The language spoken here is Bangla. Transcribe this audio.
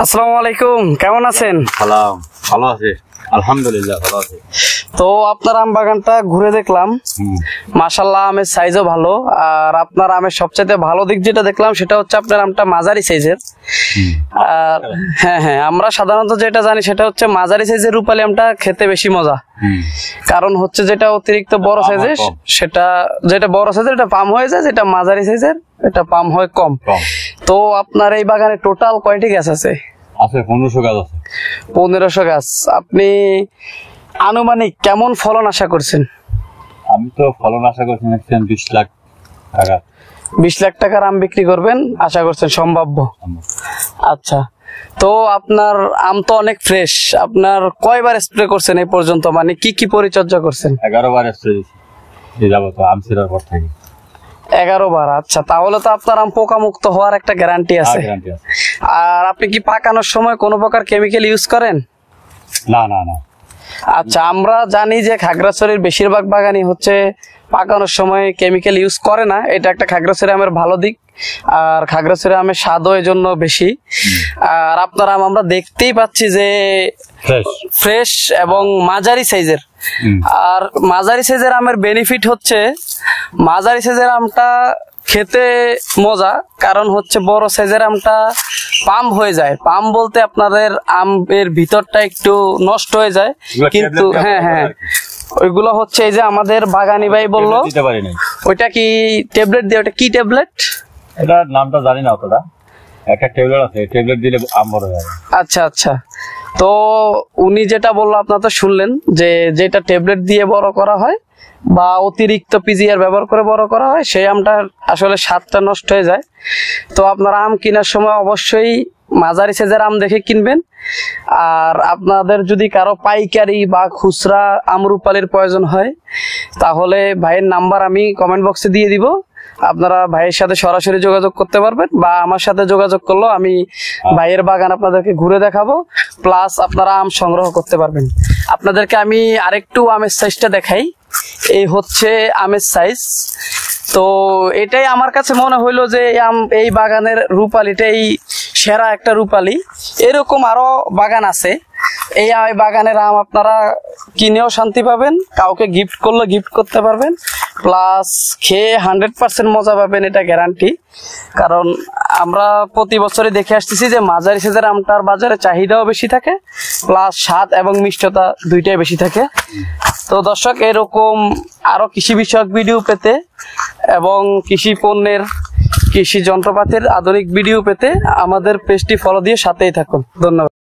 আসসালামু আলাইকুম, কেমন আছেন? ভালো আছি আলহামদুলিল্লাহ, ভালো আছি। তো আপনার আম বাগানটা ঘুরে দেখলাম, মাশাআল্লাহ আমের সাইজও ভালো। আর আপনার আমের সবচেয়ে ভালো দিক যেটা দেখলাম সেটা হচ্ছে আপনার আমটা মাঝারি সাইজের। আর হ্যাঁ, আমরা সাধারণত যেটা জানি সেটা হচ্ছে মাঝারি সাইজের রূপালী আমটা খেতে বেশি মজা। কারণ হচ্ছে যেটা অতিরিক্ত বড় সাইজের সেটা যেটা বড় সাইজের এটা পাম হয়ে যায়, যেটা মাঝারি সাইজের এটা পাম হয় কম। তো আপনার এই বাগানে টোটাল কয়টি গাছ আছে? আছে 1500 গাছ আছে। 1500 গাছ। আপনি আনুমানিক কেমন ফলন আশা করছেন? আমি তো ফলন আশা করছি 20 লাখ টাকা। 20 লাখ টাকার আম বিক্রি করবেন আশা করছেন? সম্ভাব্য। আচ্ছা, তো আপনার আম তো অনেক ফ্রেশ। আপনার কয়বার স্প্রে করছেন এই পর্যন্ত, মানে কি কি পরিচর্যা করছেন? 11 বার স্প্রে দিয়েছি এই যাবত আম ছিঁড়ার পর থেকে। 11 বার? আচ্ছা, তাহলে তো আপনার আম পোকা মুক্ত হওয়ার একটা গ্যারান্টি আছে। আর আপনি কি পাকানোর সময় কোনো প্রকার কেমিক্যাল ইউজ করেন? না। আচ্ছা, আমরা জানি যে খাগড়াছড়ির বেশিরভাগ বাগানই হচ্ছে পাকানোর সময় কেমিক্যাল ইউজ করে না। এটা একটা খাগড়াছড়ি আমের ভালো দিক। আর খাগড়াছড়ি আমের স্বাদও এই জন্য বেশি। আর আপনার আম আমরা দেখতেই পাচ্ছি যে ফ্রেশ এবং মাঝারি সাইজের। আর মাঝারি সাইজের আমের বেনিফিট হচ্ছে মাঝারি সাইজের আমটা খেতে মজা, কারণ হচ্ছে বড় সাইজের আমটা পাম হয়ে যায়। পাম বলতে আপনাদের আমের ভিতরটা একটু নষ্ট হয়ে যায়, কিন্তু হ্যাঁ ওইগুলো হচ্ছে এই যে আমাদের বাগানি ভাই বললো ওইটা কি ট্যাবলেট দিয়ে, ওটা কি ট্যাবলেট? এটার নামটা জানি না অতটা। একটা ট্যাবলেট আছে, ট্যাবলেট দিলে আম বড় হয়। আচ্ছা, তো উনি যেটা বললো আপনারা তো শুনলেন যে যেটা ট্যাবলেট দিয়ে বড় করা হয় বা অতিরিক্ত পিজিআর ব্যবহার করে বড় করা হয়, সেই আমটার আসলে স্বাদটা নষ্ট হয়ে যায়। তো আপনারা আম কেনার সময় অবশ্যই মাঝারি সাইজের আম দেখে কিনবেন। আর আপনাদের যদি কারো পাইকারি বা খুচরা আম রূপালীর প্রয়োজন হয় তাহলে ভাইয়ের নাম্বার আমি কমেন্ট বক্সে দিয়ে দিব। আপনারা ভাইয়ের সাথে সরাসরি যোগাযোগ করতে পারবেন, বা আমার সাথে যোগাযোগ করলেও আমি ভাইয়ের বাগান আপনাদেরকে ঘুরে দেখাবো, প্লাস আপনারা আম সংগ্রহ করতে পারবেন। আপনাদেরকে আমি আরেকটু আমের সাইজটা দেখাই। এই হচ্ছে আমের সাইজ। তো এটাই আমার কাছে মনে হইলো যে এই বাগানের রূপালীটাই সেরা একটা রূপালী। এরকম আরো বাগান আছে। এই বাগানের আম আপনারা কিনেও শান্তি পাবেন, কাউকে গিফট করলে গিফট করতে পারবেন, প্লাস খেয়ে 100% মজা পাবেন, এটা গ্যারান্টি। কারণ আমরা প্রতি বছরই দেখে আসতেছি যে মাঝারি সাইজের আমটার বাজারে চাহিদাও বেশি থাকে, প্লাস স্বাদ এবং মিষ্টতা দুইটাই বেশি থাকে। তো দর্শক, এরকম আরো কৃষি বিষয়ক ভিডিও পেতে এবং কৃষি পণ্যের, কৃষি যন্ত্রপাতির আধুনিক ভিডিও পেতে আমাদের পেজটি ফলো দিয়ে সাথেই থাকুন। ধন্যবাদ।